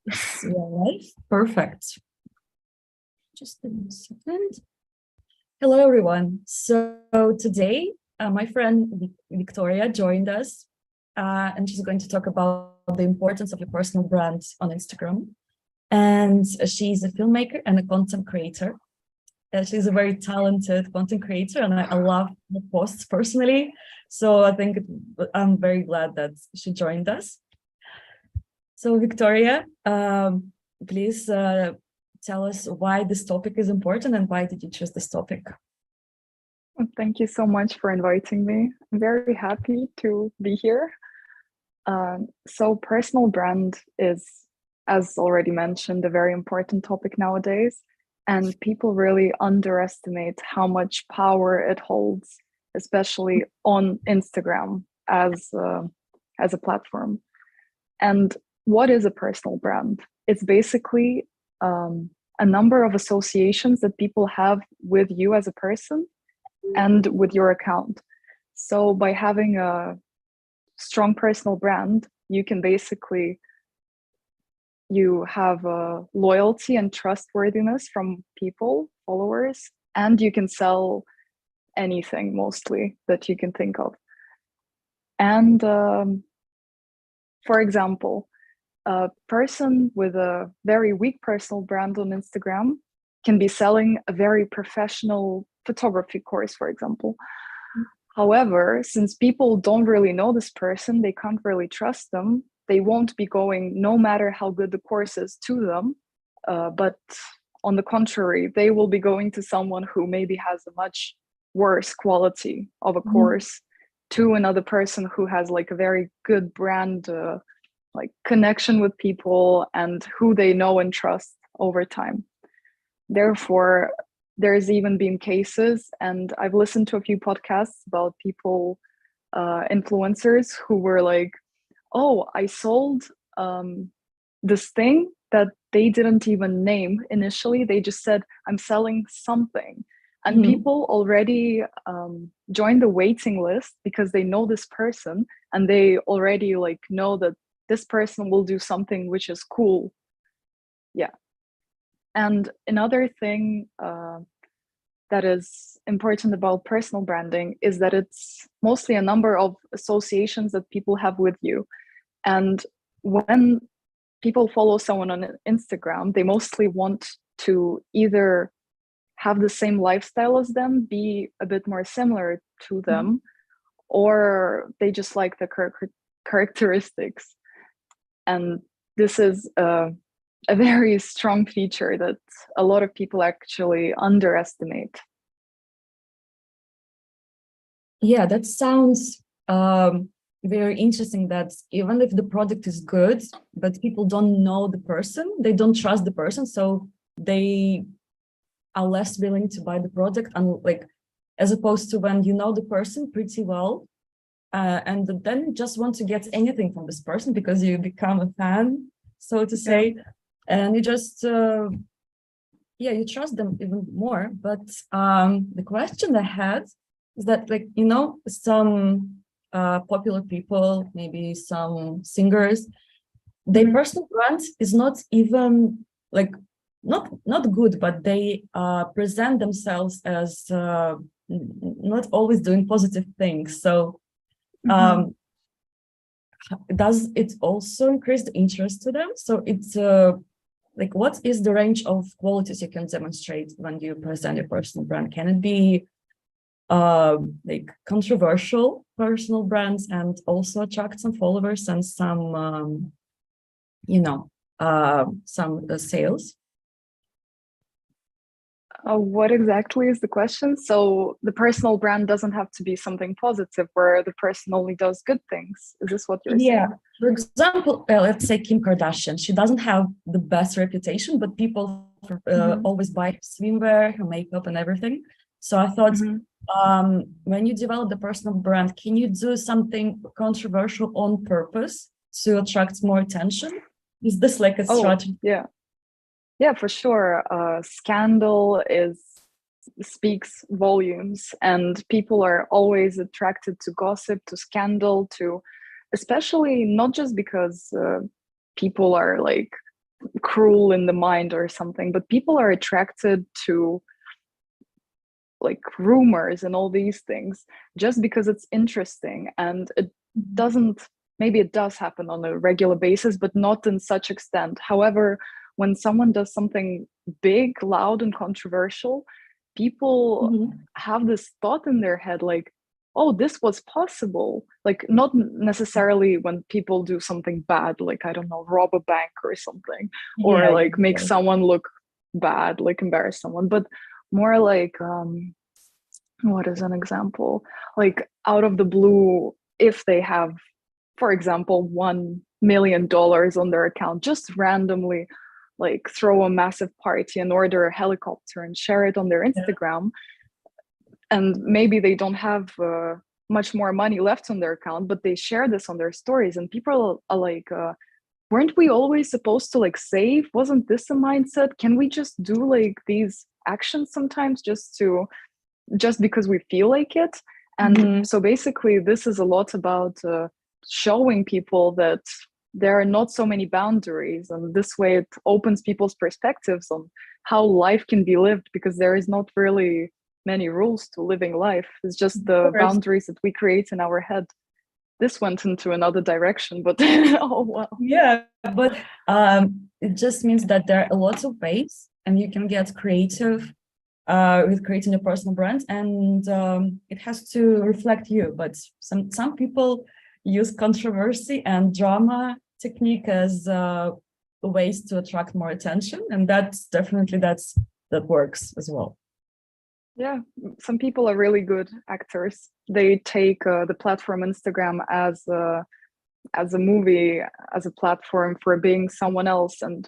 It's live. Perfect. Just a second. Hello, everyone. So today, my friend Victoria joined us, and she's going to talk about the importance of your personal brand on Instagram. And she's a filmmaker and a content creator. She's a very talented content creator, and I love her posts personally. So I'm very glad that she joined us. So Victoria, please tell us why this topic is important and why did you choose this topic? Thank you so much for inviting me. I'm very happy to be here. So personal brand is, as already mentioned, a very important topic nowadays, and people really underestimate how much power it holds, especially on Instagram as a platform. And what is a personal brand? It's basically a number of associations that people have with you as a person and with your account. So by having a strong personal brand, you can basically, you have loyalty and trustworthiness from people, followers, and you can sell anything mostly that you can think of. And for example, a person with a very weak personal brand on Instagram can be selling a very professional photography course, for example. However, since people don't really know this person, they can't really trust them, they won't be going, no matter how good the course is, to them. But on the contrary, they will be going to someone who maybe has a much worse quality of a course, to another person who has like a very good brand like connection with people and who they know and trust over time. Therefore, there's even been cases, and I've listened to a few podcasts about people, influencers who were like, oh, I sold this thing that they didn't even name initially. They just said, I'm selling something. And people already join the waiting list because they know this person and they already like know that this person will do something which is cool. Yeah. And another thing that is important about personal branding is that it's mostly a number of associations that people have with you. And when people follow someone on Instagram, they mostly want to either have the same lifestyle as them, be a bit more similar to them, or they just like the characteristics. And this is a very strong feature that a lot of people actually underestimate. Yeah, that sounds very interesting, that even if the product is good, but people don't know the person, they don't trust the person, so they are less willing to buy the product, and like, as opposed to when you know the person pretty well, and then just want to get anything from this person because you become a fan, so to say, and you just you trust them even more. But the question I had is that, like, you know, some popular people, maybe some singers, their personal brand is not even like not good, but they present themselves as not always doing positive things. So does it also increase the interest to them? So it's like, what is the range of qualities you can demonstrate when you present your personal brand? Can it be like controversial personal brands and also attract some followers and some some sales? What exactly is the question? So the personal brand doesn't have to be something positive where the person only does good things. Is this what you're saying? For example, let's say Kim Kardashian. She doesn't have the best reputation, but people always buy her swimwear, her makeup, and everything. So I thought, when you develop the personal brand, can you do something controversial on purpose to attract more attention? Is this like a strategy? Yeah, for sure. Scandal speaks volumes, and people are always attracted to gossip, to scandal, to, especially not just because people are like cruel in the mind or something, but people are attracted to like rumors and all these things just because it's interesting, and it doesn't, maybe it does happen on a regular basis, but not in such extent. However, when someone does something big, loud, and controversial, people have this thought in their head like, oh, this was possible. Like, not necessarily when people do something bad, like, I don't know, rob a bank or something, or Yeah, like make yeah. someone look bad, like embarrass someone, but more like, what is an example? Like, out of the blue, if they have, for example, $1 million on their account, just randomly like throw a massive party and order a helicopter and share it on their Instagram, and maybe they don't have much more money left on their account, but they share this on their stories, and people are like, weren't we always supposed to like save? Wasn't this a mindset? Can we just do like these actions sometimes just because we feel like it? And so basically this is a lot about showing people that there are not so many boundaries, and this way it opens people's perspectives on how life can be lived, because there is not really many rules to living life. It's just the boundaries that we create in our head. This went into another direction, but oh well. Yeah, but it just means that there are lots of ways, and you can get creative with creating a personal brand, and it has to reflect you. But some people use controversy and drama technique as ways to attract more attention, and that's definitely that works as well. Yeah, some people are really good actors. They take the platform Instagram as a movie, as a platform for being someone else. And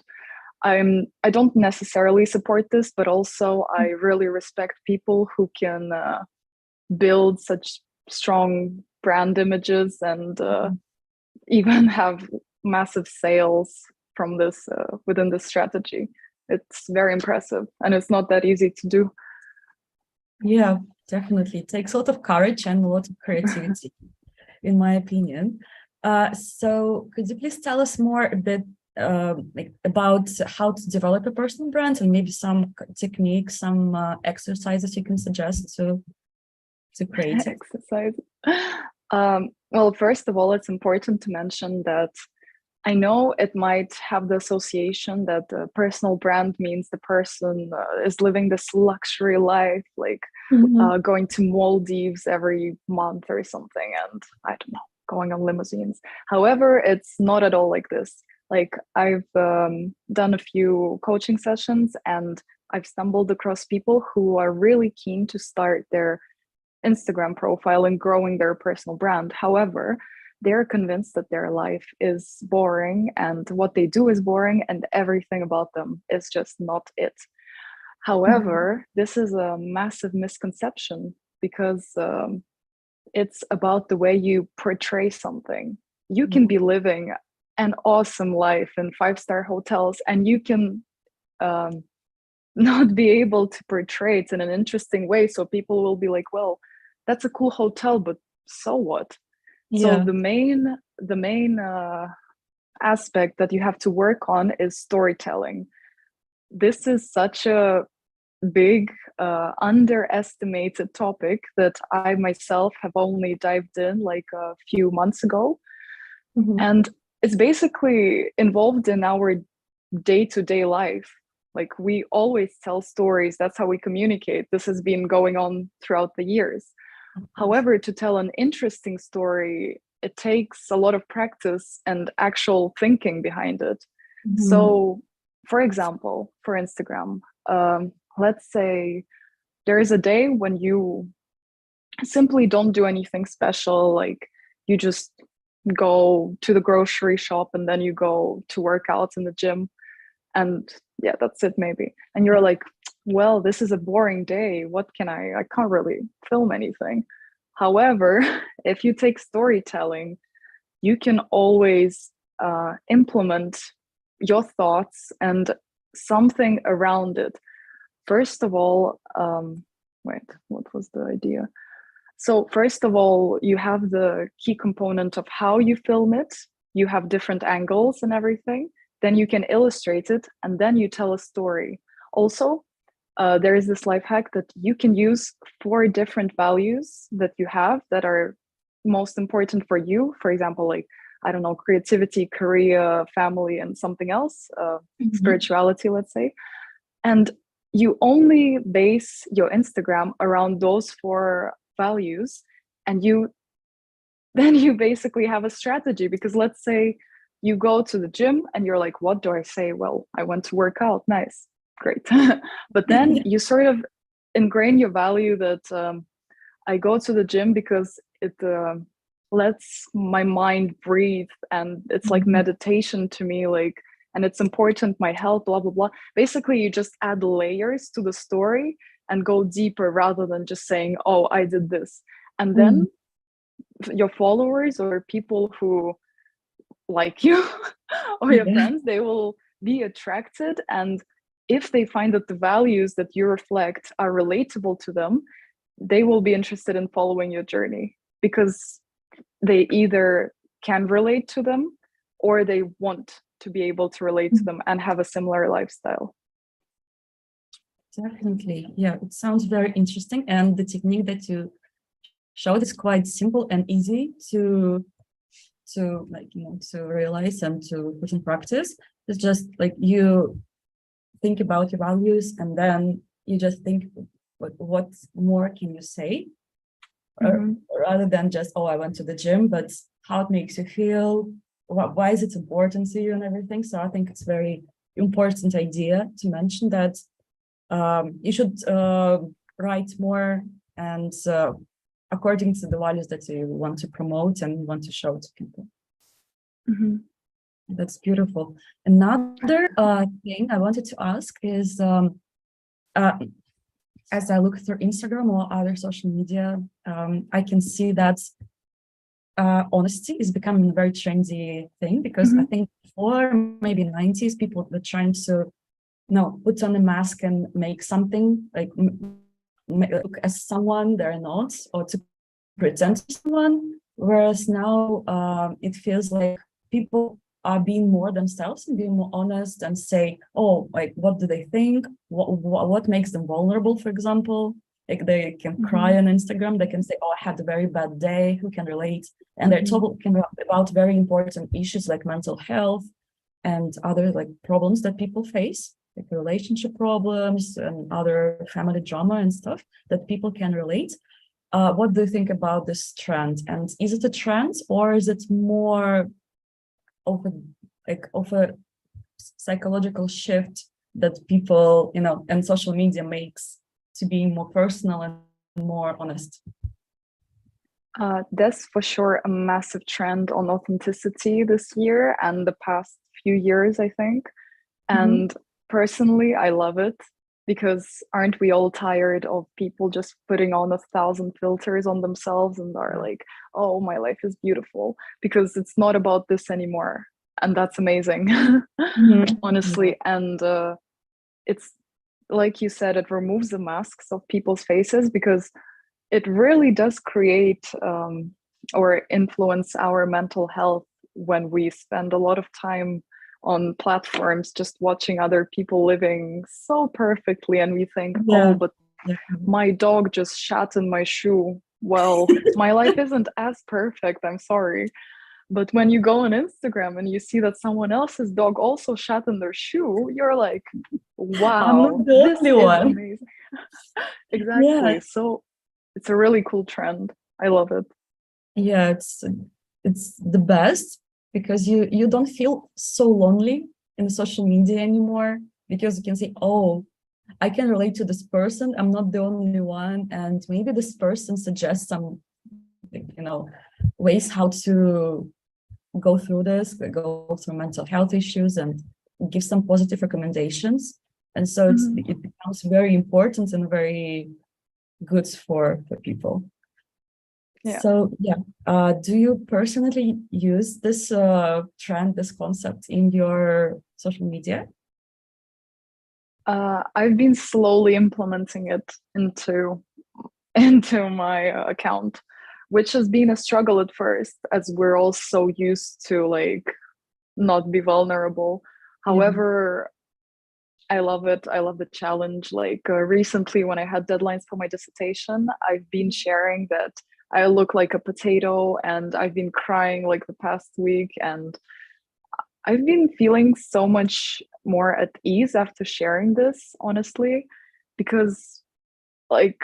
I don't necessarily support this, but also I really respect people who can build such strong brand images and even have massive sales from this within this strategy. It's very impressive, and it's not that easy to do. Yeah, definitely. It takes a lot of courage and a lot of creativity, in my opinion. So could you please tell us more a bit like about how to develop a personal brand, and maybe some techniques, some exercises you can suggest to create it? Exercise. Well, first of all, it's important to mention that I know it might have the association that the personal brand means the person is living this luxury life, like going to Maldives every month or something, and I don't know, going on limousines. However, it's not at all like this. Like, I've done a few coaching sessions, and I've stumbled across people who are really keen to start their Instagram profile and growing their personal brand. However, they're convinced that their life is boring and what they do is boring and everything about them is just not it. However, this is a massive misconception, because it's about the way you portray something. You can be living an awesome life in 5-star hotels, and you can not be able to portray it in an interesting way. So people will be like, well, that's a cool hotel, but so what? Yeah. So the main aspect that you have to work on is storytelling. This is such a big underestimated topic that I myself have only dived in like a few months ago. And it's basically involved in our day-to-day life. Like, we always tell stories. That's how we communicate. This has been going on throughout the years. However, to tell an interesting story, it takes a lot of practice and actual thinking behind it. So, for example, for Instagram, let's say there is a day when you simply don't do anything special, like you just go to the grocery shop and then you go to work out in the gym, and yeah, that's it maybe. And you're like, well, this is a boring day. What can I can't really film anything. However, if you take storytelling, you can always implement your thoughts and something around it. First of all, wait, what was the idea? So first of all, you have the key component of how you film it. You have different angles and everything. then you can illustrate it, and then you tell a story. Also, there is this life hack that you can use 4 different values that you have that are most important for you. For example, like, I don't know, creativity, career, family, and something else, spirituality, let's say. And you only base your Instagram around those 4 values, and then you basically have a strategy. Because let's say you go to the gym and you're like, what do I say? Well, I went to work out. Nice, great. But then you sort of ingrain your value that I go to the gym because it lets my mind breathe, and it's like meditation to me, like, and it's important, my health, blah blah blah. Basically, you just add layers to the story and go deeper, rather than just saying, oh, I did this. And then your followers or people who like you or your friends, they will be attracted, and if they find that the values that you reflect are relatable to them, they will be interested in following your journey, because they either can relate to them or they want to be able to relate to them and have a similar lifestyle. Definitely. Yeah, it sounds very interesting. And the technique that you showed is quite simple and easy to like, to realize and to put in practice. It's just like you think about your values, and then you just think, what more can you say? Rather than just, oh, I went to the gym, but how it makes you feel, why is it important to you and everything. So I think it's very important idea to mention that you should write more, and according to the values that you want to promote and want to show to people. That's beautiful. Another thing I wanted to ask is, as I look through Instagram or other social media, I can see that honesty is becoming a very trendy thing, because I think before maybe 90s, people were trying to put on a mask and make something, like look as someone they're not, or to pretend to someone. Whereas now it feels like people are being more themselves and being more honest, and say, oh, like, what do they think? What makes them vulnerable, for example? Like, they can cry on Instagram, they can say, oh, I had a very bad day, who can relate? And they're talking about very important issues like mental health and other like problems that people face, like relationship problems and other family drama and stuff that people can relate. What do you think about this trend? And is it a trend, or is it more of a psychological shift that people, and social media makes to being more personal and more honest? That's for sure a massive trend on authenticity this year and the past few years, I think. And personally, I love it, because aren't we all tired of people just putting on 1,000 filters on themselves and are like, oh, my life is beautiful? Because it's not about this anymore. And that's amazing, honestly. And it's like you said, it removes the masks of people's faces, because it really does create or influence our mental health when we spend a lot of time on platforms just watching other people living so perfectly, and we think, oh, but my dog just shat in my shoe. Well, my life isn't as perfect, I'm sorry. But when you go on Instagram and you see that someone else's dog also shat in their shoe, you're like, wow, I'm not the only one. Amazing. Exactly. So it's a really cool trend. I love it. Yeah, it's the best, because you don't feel so lonely in social media anymore, because you can say, oh, I can relate to this person, I'm not the only one, and maybe this person suggests some ways how to go through this, go through mental health issues, and give some positive recommendations. And so it becomes very important and very good for people. So do you personally use this trend, this concept in your social media? I've been slowly implementing it into my account, which has been a struggle at first, as we're all so used to like not be vulnerable. However, I love it. I love the challenge. Like recently, when I had deadlines for my dissertation, I've been sharing that I look like a potato, and I've been crying like the past week, and I've been feeling so much more at ease after sharing this, honestly, because like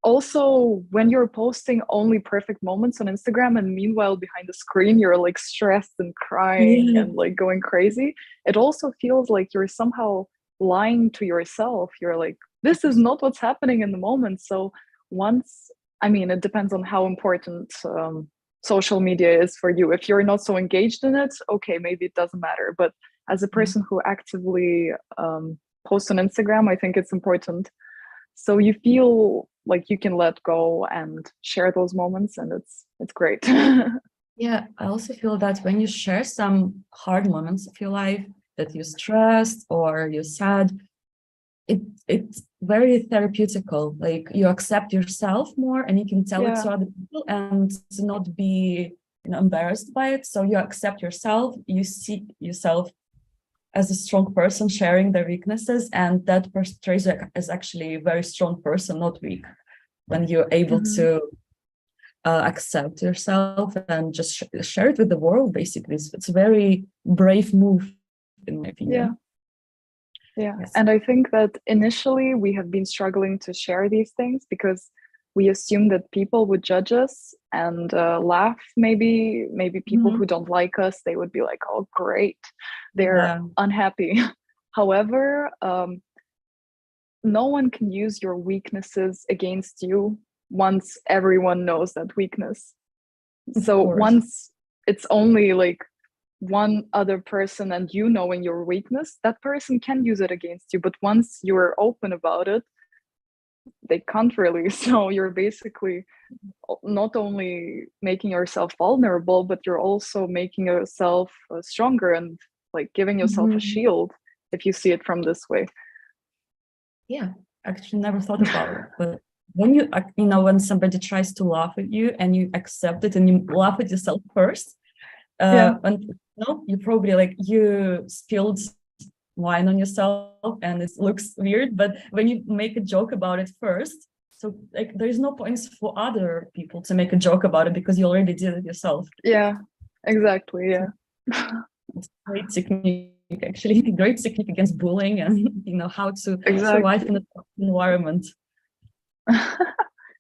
also when you're posting only perfect moments on Instagram and meanwhile behind the screen you're like stressed and crying Yeah. and like going crazy, it also feels like you're somehow lying to yourself. You're like, this is not what's happening in the moment. So once, I mean, it depends on how important social media is for you. If you're not so engaged in it, okay, maybe it doesn't matter. But as a person who actively posts on Instagram, I think it's important. So you feel like you can let go and share those moments, and it's great. Yeah, I also feel that when you share some hard moments of your life, that you're stressed or you're sad, it's very therapeutical. Like you accept yourself more and you can tell it Yeah. to other people and to not be, embarrassed by it. So you accept yourself, you see yourself as a strong person sharing their weaknesses, and that portrays you as actually a very strong person, not weak, when you're able Mhm. to accept yourself and just share it with the world. Basically, it's a very brave move, in my opinion. Yeah. Yes. And I think that initially we have been struggling to share these things because we assume that people would judge us and laugh. Maybe people who don't like us, they would be like, oh great, they're unhappy. However, no one can use your weaknesses against you once everyone knows that weakness. So once it's only like one other person and you knowing your weakness, that person can use it against you. But once you're open about it, they can't really. So you're basically not only making yourself vulnerable, but you're also making yourself stronger and like giving yourself a shield, if you see it from this way. Yeah, actually never thought about it. But when when somebody tries to laugh at you and you accept it and you laugh at yourself first, and you probably like you spilled wine on yourself and it looks weird, but when you make a joke about it first, so like there's no points for other people to make a joke about it because you already did it yourself. Yeah, exactly. Yeah. It's a great technique, actually. Great technique against bullying and how to survive in a tough environment.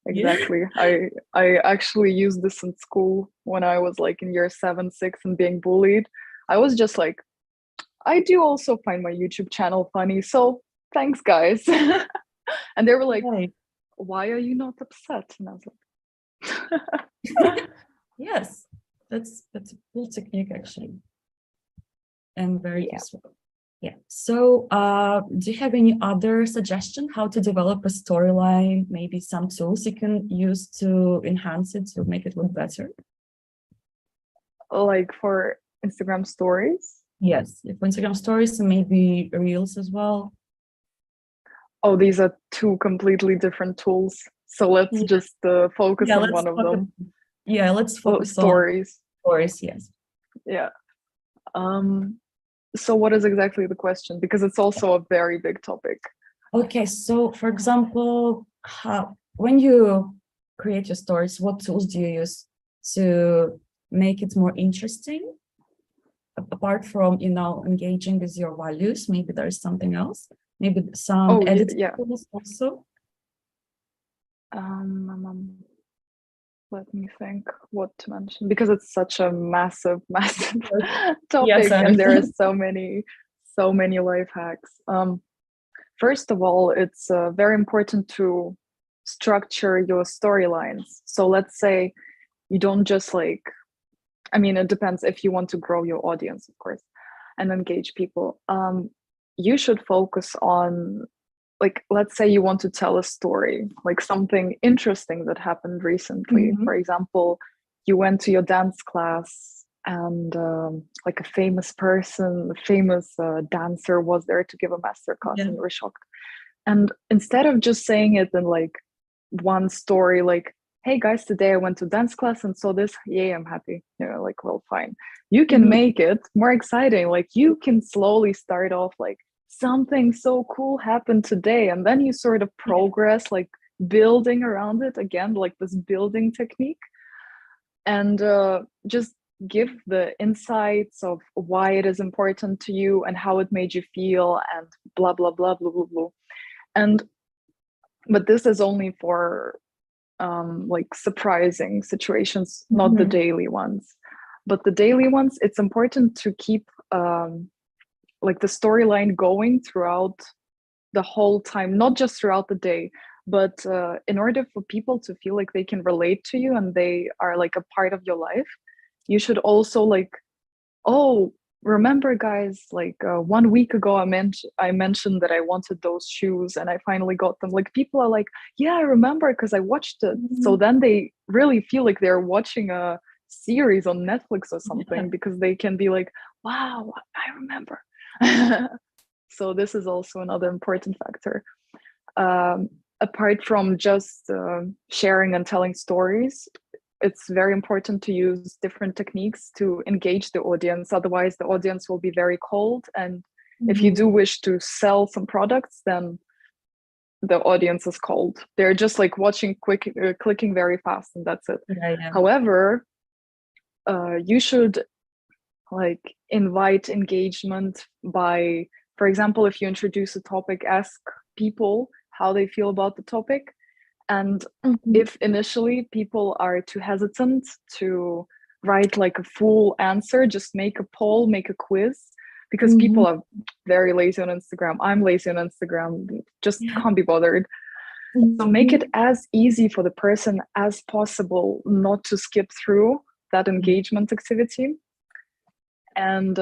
Exactly. I actually used this in school when I was like in year 7, 6 and being bullied. I was just like, I do also find my YouTube channel funny, so thanks guys. And they were like, why are you not upset? And I was like, yes, that's a cool technique actually, and very useful. Yeah. So do you have any other suggestion how to develop a storyline? Maybe some tools you can use to enhance it, to make it look better? Like for Instagram stories? Yes, for Instagram stories and maybe Reels as well. Oh, these are two completely different tools. So let's just focus on one of them. Let's focus stories. On stories, yes. Yeah. So what is exactly the question? Because it's also a very big topic. Okay, so for example, when you create your stories, what tools do you use to make it more interesting? Apart from, engaging with your values, maybe there's something else. Maybe some editing tools also. Let me think what to mention, because it's such a massive topic, and there are so many life hacks. First of all, it's very important to structure your storylines. So let's say you don't just like, I mean, it depends if you want to grow your audience, of course, and engage people. You should focus on, like, let's say you want to tell a story, like something interesting that happened recently. For example, you went to your dance class and like a famous person, a famous dancer was there to give a master class and you were shocked. And instead of just saying it in like one story, like, hey guys, today I went to dance class and saw this. Yay, I'm happy. You're like, well, fine. You can Mhm. make it more exciting. Like you can slowly start off like something so cool happened today. And then you sort of Yeah. progress, like building around it again, like this building technique. And just give the insights of why it is important to you and how it made you feel and blah, blah, blah, blah, blah, blah. And but this is only for like surprising situations, not the Mhm. daily ones. But the daily ones, it's important to keep like the storyline going throughout the whole time, not just throughout the day, but in order for people to feel like they can relate to you and they are like a part of your life, you should also like, oh, remember guys, like 1 week ago I mentioned that I wanted those shoes and I finally got them. Like people are like, yeah, I remember because I watched it. So Mhm. then they really feel like they're watching a series on Netflix or Yeah. something because they can be like, wow, I remember. So this is also another important factor. um, Apart from just sharing and telling stories, it's very important to use different techniques to engage the audience. Otherwise, the audience will be very cold. And if you Mhm. do wish to sell some products, then the audience is cold. They're just like watching quick, clicking very fast, and that's it. Yeah, yeah. However, you should like invite engagement by, for example, if you introduce a topic, ask people how they feel about the topic. And Mhm. if initially people are too hesitant to write like a full answer, just make a poll, make a quiz, because Mhm. people are very lazy on Instagram. I'm lazy on Instagram, just can't be bothered. So make it Mhm. as easy for the person as possible not to skip through that engagement activity. And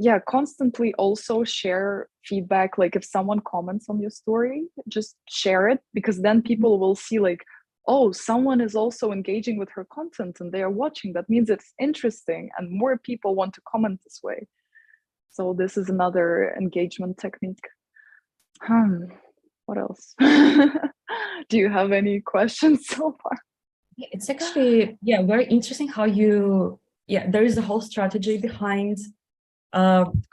yeah, constantly also share feedback. Like if someone comments on your story, just share it, because then Mhm. people will see like, oh, someone is also engaging with her content and they are watching. That means it's interesting and more people want to comment this way. So this is another engagement technique. hmm what else? Do you have any questions so far? Yeah, it's actually, yeah, very interesting how you, yeah, there is a whole strategy behind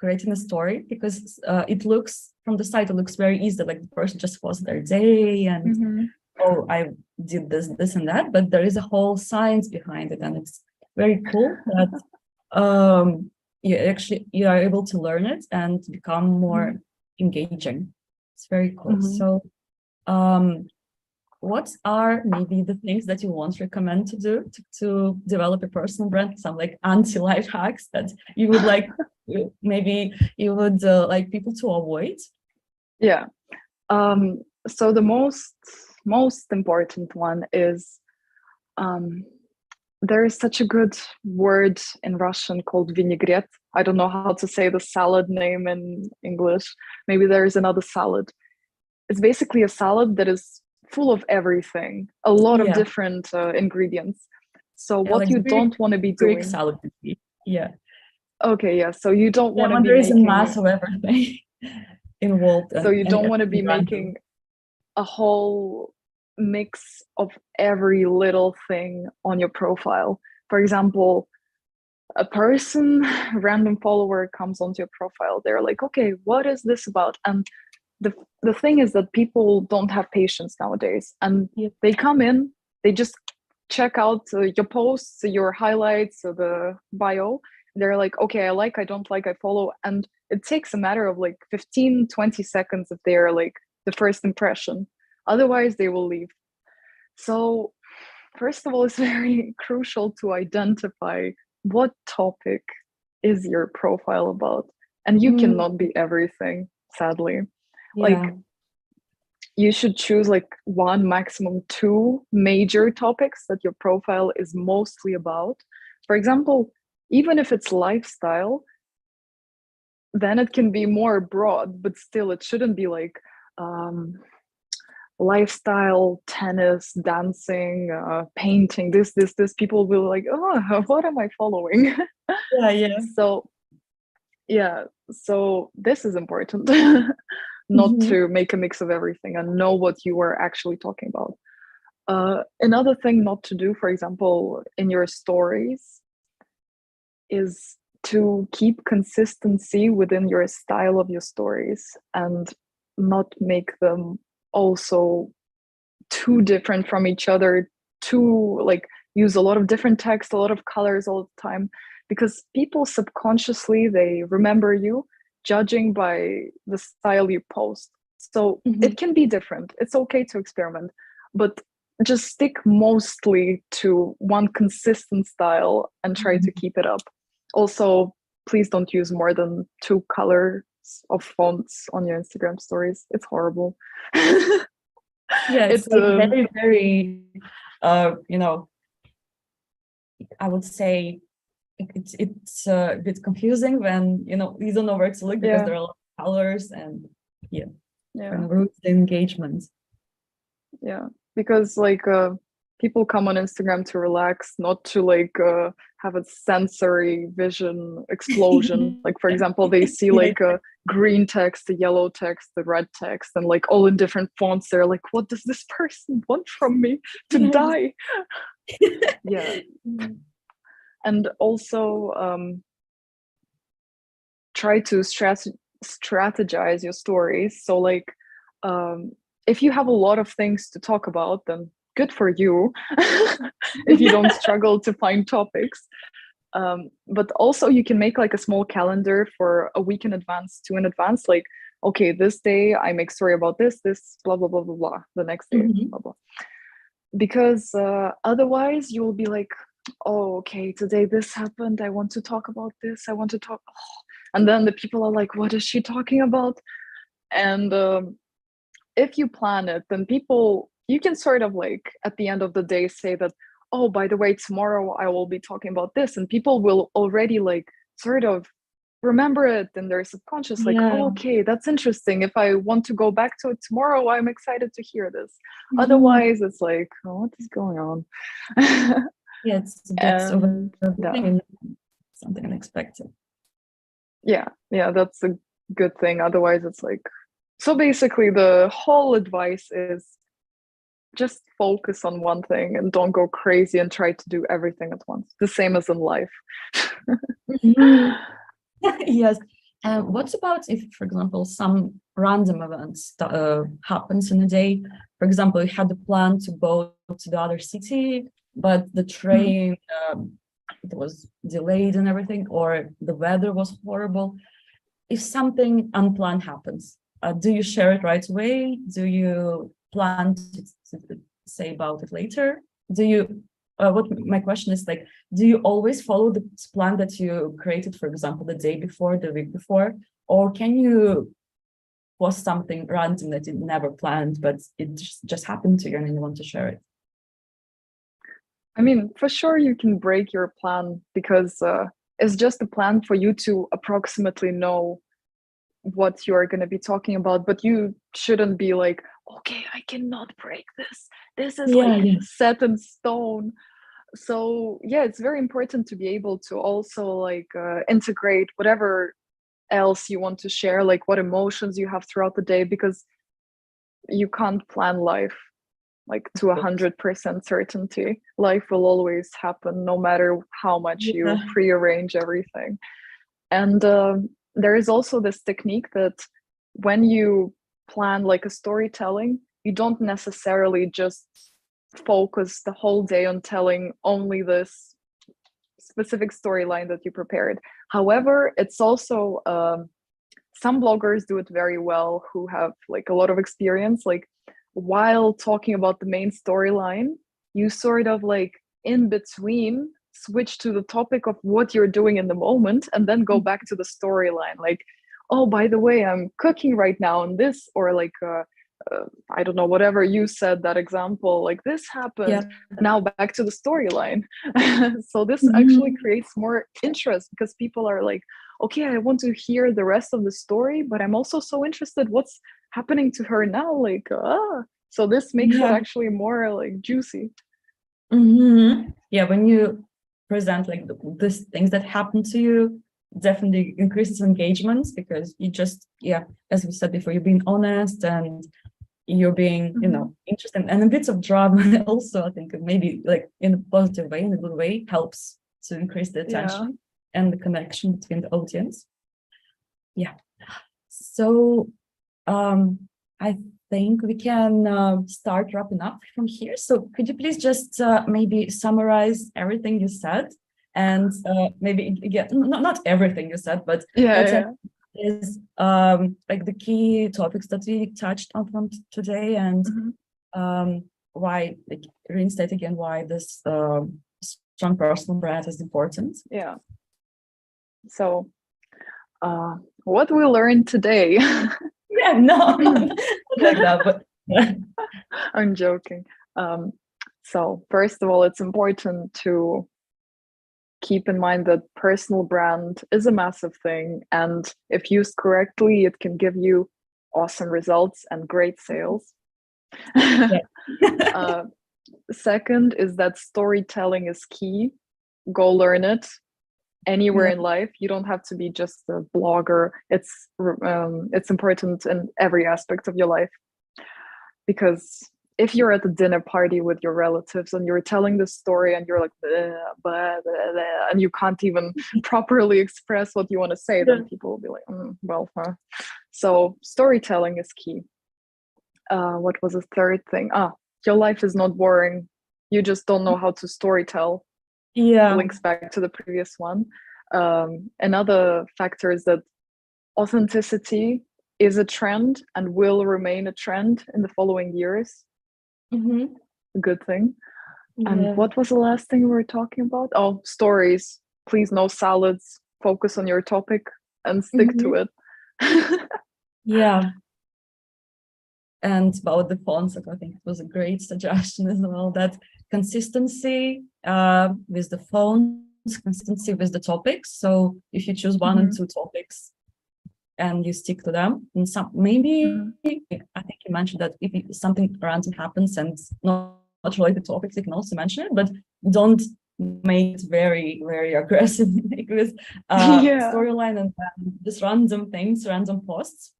creating a story, because it looks from the side, it looks very easy, like the person just was their day and Mm-hmm. oh, I did this and that, but there is a whole science behind it, and it's very cool that you are able to learn it and become more engaging. It's very cool. Mm-hmm. So um, what are maybe the things that you want to recommend to do to develop a personal brand? Some like anti-life hacks that you would like, maybe you would like people to avoid? Yeah. So the most important one is, um, there is such a good word in Russian called vinaigrette. I don't know how to say the salad name in English. Maybe there is another salad. It's basically a salad that is full of everything, a lot of Yeah, different ingredients. So yeah, what like you Greek, don't want to be Greek doing, salad would be. Yeah. okay, yeah. So you don't Yeah, want to when be there is a making, mass of everything involved so you and don't want to be everything random. making a whole mix of every little thing on your profile. For example, a person, random follower comes onto your profile. They're like, okay, what is this about? And the thing is that people don't have patience nowadays. And Yeah. they come in, they just check out your posts, your highlights, the bio. They're like, okay, I like, I don't like, I follow. And it takes a matter of like 15, 20 seconds if they're like the first impression. Otherwise, they will leave. So, first of all, it's very crucial to identify what topic is your profile about. And you Mm, cannot be everything, sadly. yeah. Like, you should choose like one, maximum two major topics that your profile is mostly about. For example, even if it's lifestyle, then it can be more broad, but still, it shouldn't be like um, lifestyle, tennis, dancing, painting, this. People will like, oh, what am I following? Yeah, yeah. So, yeah, so this is important, not Mhm. to make a mix of everything and know what you are actually talking about. Another thing not to do, for example, in your stories, is to keep consistency within your style of your stories and not make them also too different from each other, too like use a lot of different text, a lot of colors all the time, because people subconsciously, they remember you judging by the style you post. So it can be different. It's okay to experiment, but just stick mostly to one consistent style and try to keep it up. Also, please don't use more than 2 colors of fonts on your Instagram stories. It's horrible. Yeah, it's like very, very, you know, I would say it's a bit confusing when, you know, you don't know where to look because there are a lot of colors and kind of root the engagement. Yeah, because like people come on Instagram to relax, not to like have a sensory vision explosion. Like, for example, they see like a green text, a yellow text, the red text, and like all in different fonts. They're like, what does this person want from me? To die? Yeah. And also try to strategize your stories. So like if you have a lot of things to talk about, then good for you. If you don't struggle to find topics. But also you can make like a small calendar for a week in advance, 2 in advance, like, okay, this day I make story about this, blah, blah, blah, blah, blah, the next day, blah, blah. Because otherwise you will be like, oh, okay, today this happened, I want to talk about this, I want to talk, and then the people are like, what is she talking about? And if you plan it, then people, you can sort of like at the end of the day say that, oh, by the way, tomorrow I will be talking about this, and people will already like sort of remember it in their subconscious, like, oh, okay, that's interesting. If I want to go back to it tomorrow, I'm excited to hear this. Otherwise, it's like, oh, what is going on? Yeah, it's a bit of something unexpected. Yeah, that's a good thing. Otherwise, it's like, so basically the whole advice is just focus on one thing and don't go crazy and try to do everything at once. The same as in life. Yes. What about if, for example, some random events happens in a day? For example, you had the plan to go to the other city, but the train it was delayed and everything, or the weather was horrible. If something unplanned happens, do you share it right away? Do you plan to say about it later? Do you, what my question is like, do you always follow the plan that you created, for example, the day before, the week before, or can you post something random that you never planned, but it just happened to you and you want to share it? I mean, for sure you can break your plan because it's just a plan for you to approximately know what you're going to be talking about, but you shouldn't be like, okay, I cannot break this. This is set in stone. So yeah, it's very important to be able to also like integrate whatever else you want to share, like what emotions you have throughout the day, because you can't plan life like to 100% certainty. Life will always happen no matter how much you prearrange everything. And there is also this technique that when you plan like a storytelling, you don't necessarily just focus the whole day on telling only this specific storyline that you prepared. However, it's also some bloggers do it very well who have like a lot of experience. Like while talking about the main storyline, you sort of like in between switch to the topic of what you're doing in the moment and then go back to the storyline. Like, oh, by the way, I'm cooking right now and this, or like I don't know, whatever you said, that example, like this happened, now back to the storyline. So this actually creates more interest because people are like, okay, I want to hear the rest of the story, but I'm also so interested what's happening to her now, like so this makes it actually more like juicy. Yeah, when you present like these things that happen to you, definitely increases engagement because you just, as we said before, you're being honest and you're being, you know, interested, and a bit of drama also, I think maybe like in a positive way, in a good way, helps to increase the attention and the connection between the audience. Yeah. So I think we can start wrapping up from here. So could you please just maybe summarize everything you said, and maybe again, not everything you said, but is like the key topics that we touched on from today, and why, like, reinstate again why this strong personal brand is important. Yeah. So what we learned today. Yeah, no, not like that, but I'm joking. So first of all, it's important to keep in mind that personal brand is a massive thing, and if used correctly, it can give you awesome results and great sales. Second is that storytelling is key. Go learn it anywhere in life. You don't have to be just a blogger. It's important in every aspect of your life, because if you're at a dinner party with your relatives and you're telling the story and you're like blah, blah, blah, blah, and you can't even properly express what you want to say, then people will be like, well, huh? So storytelling is key. What was the third thing? Your life is not boring. You just don't know how to storytell. Links back to the previous one. Another factor is that authenticity is a trend and will remain a trend in the following years. A good thing. And what was the last thing we were talking about? Oh, stories. Please, no salads. Focus on your topic and stick to it. And about the fonts, I think it was a great suggestion as well, that consistency with the fonts, consistency with the topics. So if you choose one and two topics and you stick to them, and some maybe I think you mentioned that if something random happens and not related topics, you can also mention it, but don't make it very, very aggressive with storyline and just random things, random posts.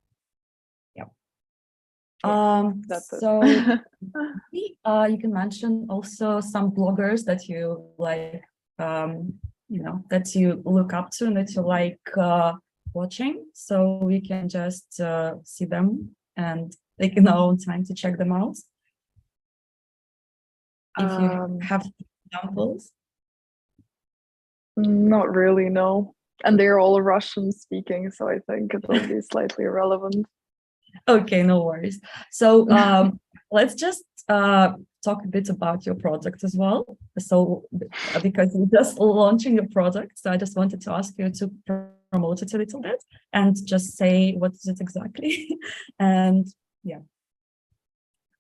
So you can mention also some bloggers that you like, you know, that you look up to and that you like watching, so we can just see them and take in our own time to check them out. If you have examples. Not really, no. And they're all Russian speaking, so I think it will be slightly irrelevant. Okay, no worries. So let's just talk a bit about your product as well. So because you're just launching your product, so I just wanted to ask you to promote it a little bit and just say what is it exactly. And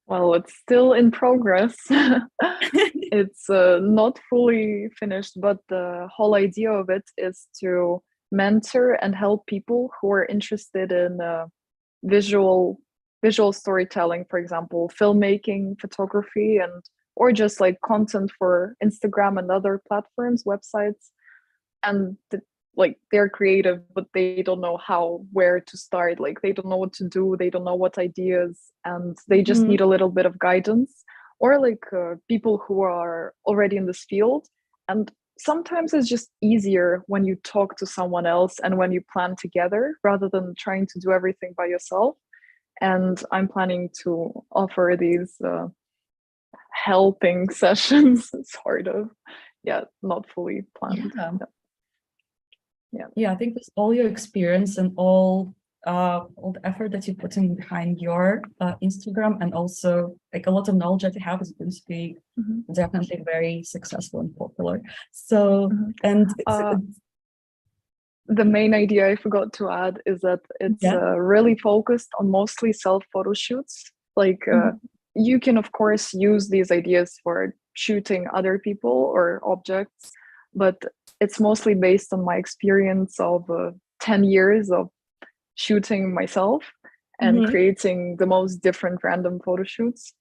well, it's still in progress. It's not fully finished, but the whole idea of it is to mentor and help people who are interested in visual storytelling, for example, filmmaking, photography, and or just like content for Instagram and other platforms, websites. And like they're creative, but they don't know where to start. Like they don't know what to do, they don't know what ideas, and they just need a little bit of guidance. Or like people who are already in this field. And sometimes it's just easier when you talk to someone else and when you plan together rather than trying to do everything by yourself. And I'm planning to offer these helping sessions, sort of. Not fully planned. I think with all your experience and all the effort that you put in behind your Instagram, and also like a lot of knowledge that you have, is going to be definitely very successful and popular. So and the main idea I forgot to add is that it's really focused on mostly self photo shoots. Like you can of course use these ideas for shooting other people or objects, but it's mostly based on my experience of 10 years of shooting myself and creating the most different random photo shoots.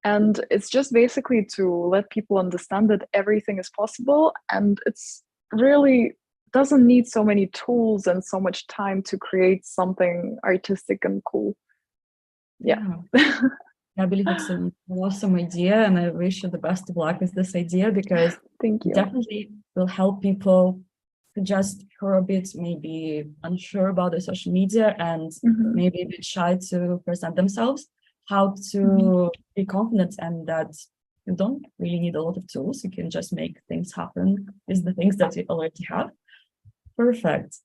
And it's just basically to let people understand that everything is possible, and it's really doesn't need so many tools and so much time to create something artistic and cool. Yeah. I believe it's an awesome idea, and I wish you the best of luck with this idea, because Thank you. definitely will help people who just for a bit maybe unsure about the social media and maybe a bit shy to present themselves, how to be confident, and that you don't really need a lot of tools. You can just make things happen with the things that you already have. Perfect.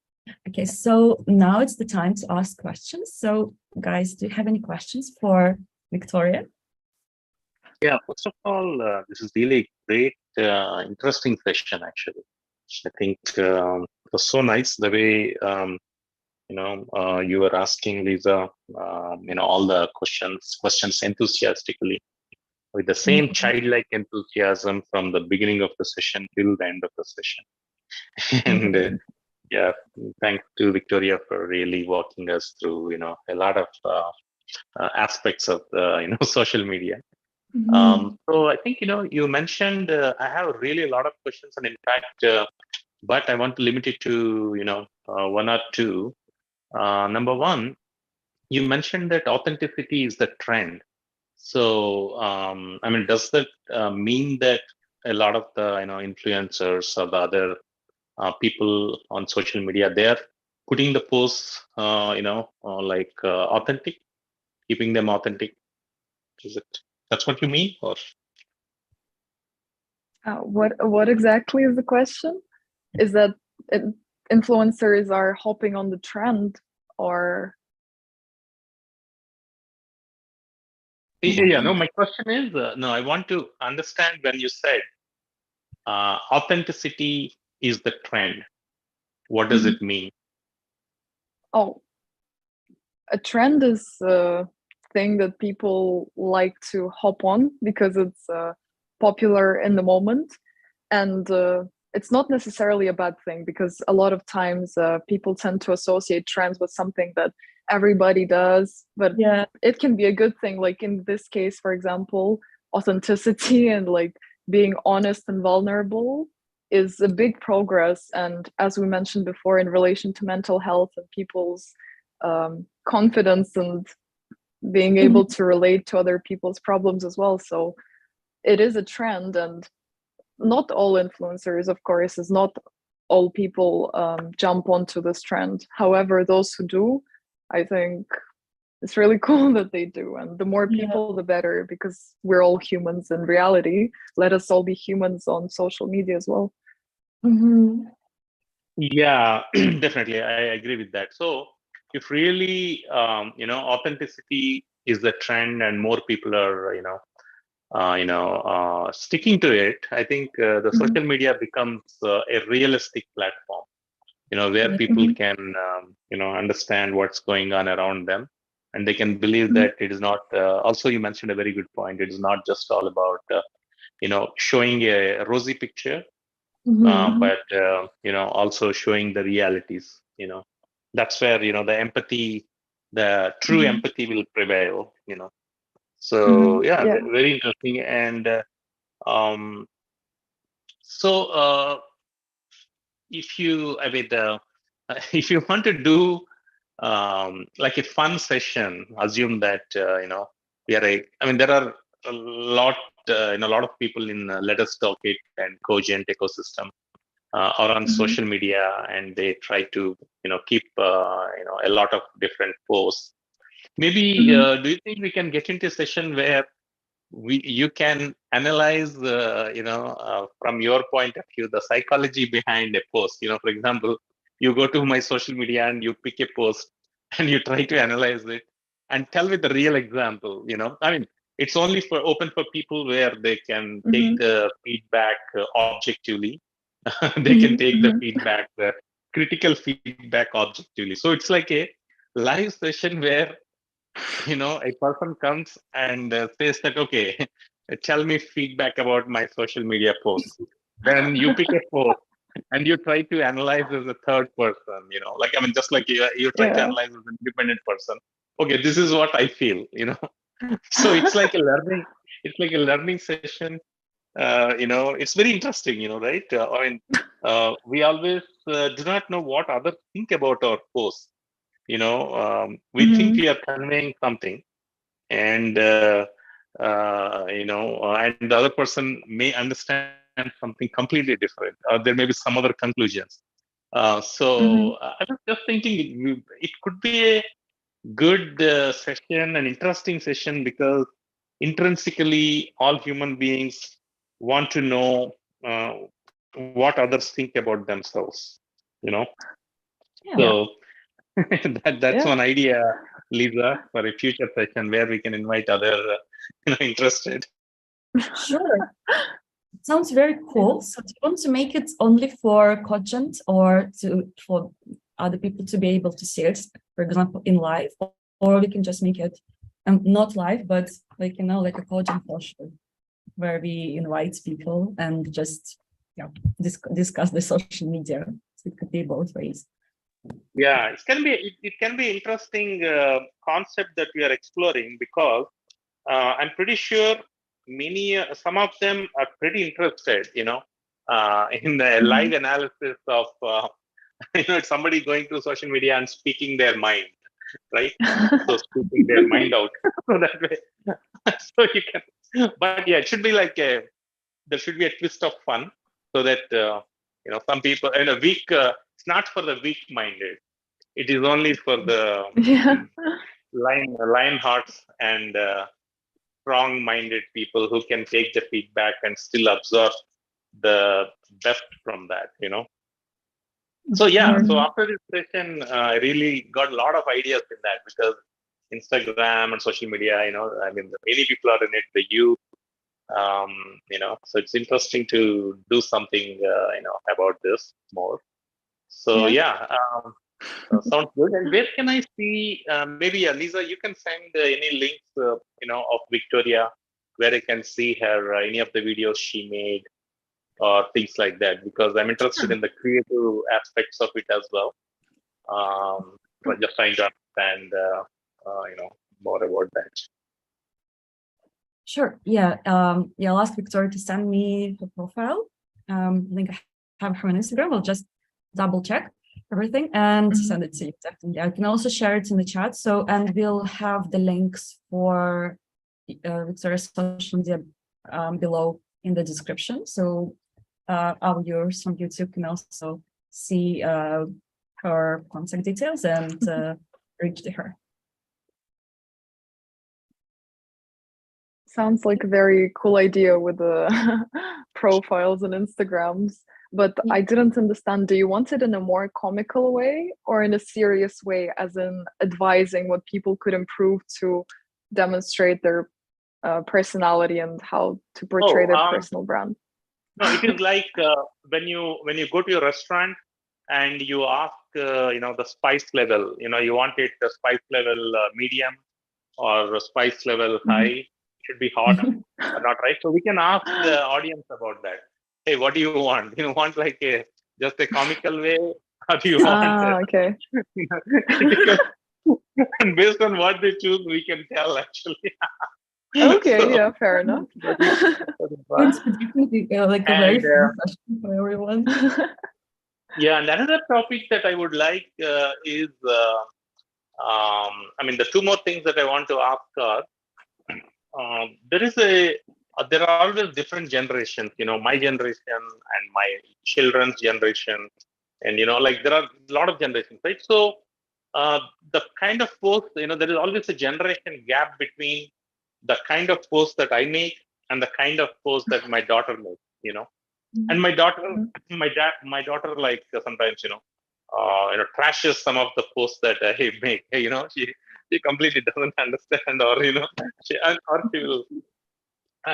Okay, so now it's the time to ask questions. So guys, do you have any questions for Victoria? Yeah, first of all, this is really great, interesting session, actually. I think it was so nice the way, you were asking, Lisa, all the questions enthusiastically, with the same childlike enthusiasm from the beginning of the session till the end of the session. And yeah, thanks to Victoria for really walking us through, a lot of aspects of the, social media. So I think, you mentioned, I have really a lot of questions, and in fact, but I want to limit it to, one or two. Number one, you mentioned that authenticity is the trend. So, I mean, does that mean that a lot of the, influencers or the other people on social media, they're putting the posts, authentic, keeping them authentic? Is it, that's what you mean? Or What exactly is the question? Is that influencers are hopping on the trend, or? yeah, no, my question is, no, I want to understand when you said authenticity is the trend. What does it mean? Oh, a trend is a thing that people like to hop on because it's popular in the moment. And it's not necessarily a bad thing, because a lot of times people tend to associate trends with something that everybody does, but Yeah. it can be a good thing. Like in this case, for example, authenticity and like being honest and vulnerable is a big progress. And as we mentioned before, in relation to mental health and people's confidence and being able to relate to other people's problems as well. So it is a trend, and not all influencers, of course, is not all people jump onto this trend. However, those who do, I think it's really cool that they do. And the more people, the better, because we're all humans in reality. Let us all be humans on social media as well. Yeah, definitely. I agree with that. So if really, authenticity is the trend and more people are, sticking to it, I think the social media becomes a realistic platform, where people can, understand what's going on around them, and they can believe that it is not, also you mentioned a very good point. It is not just all about, showing a rosy picture, but, also showing the realities, that's where, the empathy, the true empathy will prevail, So yeah, very interesting. And so if you, I mean, if you want to do like a fun session, assume that we are I mean, there are a lot, a lot of people in Let Us Talk It and Cogent ecosystem or on social media, and they try to keep a lot of different posts. Maybe do you think we can get into a session where you can analyze from your point of view the psychology behind a post? For example, you go to my social media and you pick a post and you try to analyze it and tell with a real example. I mean, it's only for open for people where they can take the feedback objectively. They can take the feedback, the critical feedback objectively. So it's like a live session where a person comes and says that, okay, tell me feedback about my social media post. Then you pick a post and you try to analyze as a third person, like, I mean, just like you try to analyze as an independent person. Okay, this is what I feel. So it's like a learning session. It's very interesting, right? I mean, we always do not know what others think about our posts. We think we are conveying something, and and the other person may understand something completely different, or there may be some other conclusions. So I was just thinking it could be a good session, an interesting session, because intrinsically all human beings want to know uh, what others think about themselves, you know. Yeah. So that's Yeah. one idea, Lisa, for a future session where we can invite other interested. Sure. Sounds very cool. So do you want to make it only for Cogent or for other people to be able to see it, for example, in live, or we can just make it not live, but like, like a Cogent session where we invite people and just discuss the social media. So it could be both ways. Yeah, it can be interesting concept that we are exploring, because I'm pretty sure some of them are pretty interested, in the live analysis of somebody going to social media and speaking their mind, right? So speaking their mind out. So that way, so you can. But yeah, it should be like there should be a twist of fun, so that some people in a weak. It's not for the weak-minded. It is only for the Yeah. lion hearts and strong-minded people who can take the feedback and still absorb the best from that. So yeah, so after this session, I really got a lot of ideas in that, because Instagram and social media, I mean, many people are in it, the youth, so it's interesting to do something, about this more. So yeah, sounds good. And where can I see? Maybe Lisa, you can send any links, of Victoria, where I can see her any of the videos she made or things like that, because I'm interested in the creative aspects of it as well. But just trying to understand, more about that. Sure. Yeah. I'll ask Victoria to send me her profile. I think I have her on Instagram. I'll just double check everything and send it to you. Definitely. I can also share it in the chat. So, and we'll have the links for Victoria's social media below in the description. So our viewers from YouTube can also see her contact details and reach to her. Sounds like a very cool idea with the profiles and Instagrams, but I didn't understand. Do you want it in a more comical way or in a serious way, as in advising what people could improve to demonstrate their personality and how to portray their personal brand? No, it is like when you go to a restaurant and you ask, the spice level. You want it the spice level medium or spice level high. Should be hot or not, right? So we can ask the audience about that. Hey, what do you want? You want like just a comical way, or do you want? Okay. And based on what they choose, we can tell actually. Okay, so, yeah, fair enough. It's definitely like a very fun question for everyone. Yeah, and another topic that I would like is, I mean, the two more things that I want to ask are, there are always different generations, my generation and my children's generation, and like there are a lot of generations, right? So the kind of post, there is always a generation gap between the kind of post that I make and the kind of post that my daughter makes, and my daughter, my daughter, like sometimes, trashes some of the posts that I make. She completely doesn't understand, or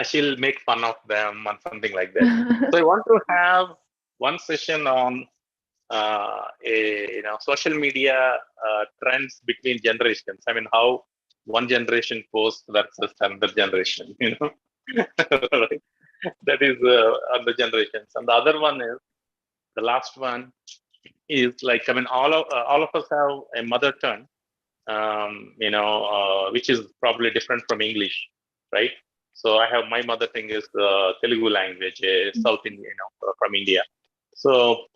she'll make fun of them or something like that. So I want to have one session on social media trends between generations. I mean, how one generation posts versus another generation. Right? That is on the generations, and the other one is the last one is like, I mean, all of us have a mother tongue, which is probably different from English, right? So I have my mother tongue is Telugu language, South Indian, from India. So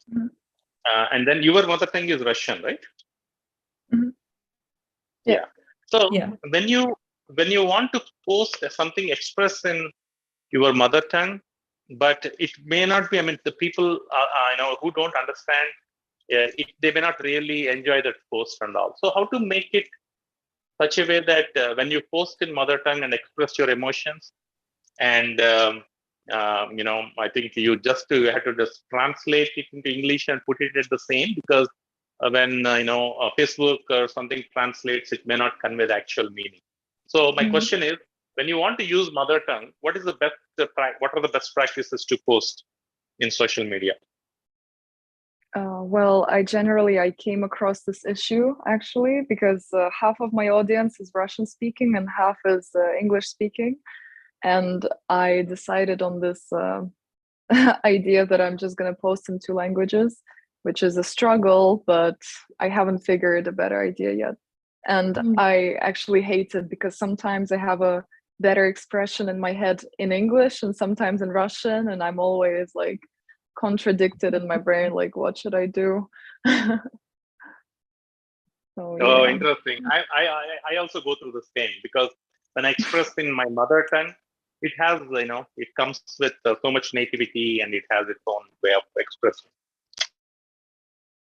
and then your mother tongue is Russian, right? Yeah. So Yeah. when you when you want to post something expressed in your mother tongue, but it may not be, I mean, the people who don't understand, they may not really enjoy that post and all. So how to make it such a way that when you post in mother tongue and express your emotions, and I think you have to just translate it into English and put it at the same, because when Facebook or something translates, it may not convey the actual meaning. So my question is, when you want to use mother tongue, what are the best practices to post in social media? Well, I came across this issue actually because half of my audience is Russian speaking and half is English speaking. And I decided on this idea that I'm just going to post in 2 languages, which is a struggle, but I haven't figured a better idea yet. And I actually hate it because sometimes I have a better expression in my head in English and sometimes in Russian, and I'm always like contradicted in my brain, like, what should I do? Oh, interesting. I also go through the same, because when I express in my mother tongue, it has, it comes with so much nativity, and it has its own way of expressing.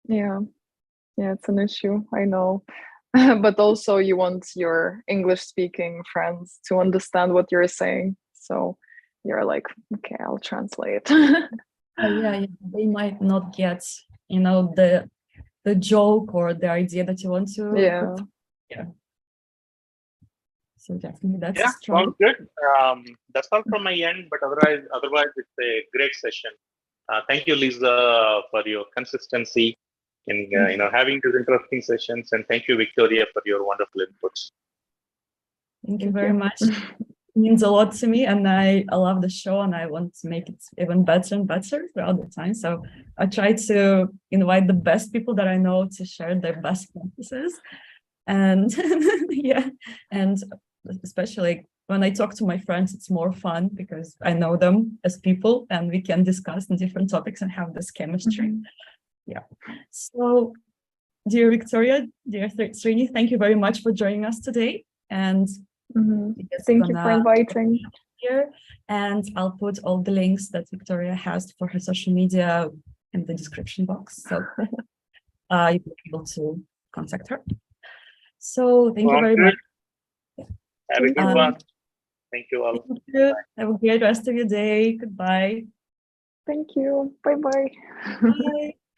Yeah, it's an issue, I know. But also you want your English speaking friends to understand what you're saying. So you're like, okay, I'll translate. Yeah, they might not get, the joke or the idea that you want to. Yeah. So definitely that's sounds good. That's all from my end, but otherwise it's a great session. Thank you, Lisa, for your consistency in having these interesting sessions, and thank you, Victoria, for your wonderful inputs. Thank you very much. It means a lot to me, and I love the show, and I want to make it even better and better throughout the time. So I try to invite the best people that I know to share their best practices, and and especially when I talk to my friends, it's more fun because I know them as people, and we can discuss on different topics and have this chemistry. Yeah. So, dear Victoria, dear Srini, thank you very much for joining us today. And thank you for inviting. Here, and I'll put all the links that Victoria has for her social media in the description box, so you'll be able to contact her. So thank you very much. Have a good one. Thank you all. Thank you. Have a great rest of your day. Goodbye. Thank you. Bye-bye. Bye.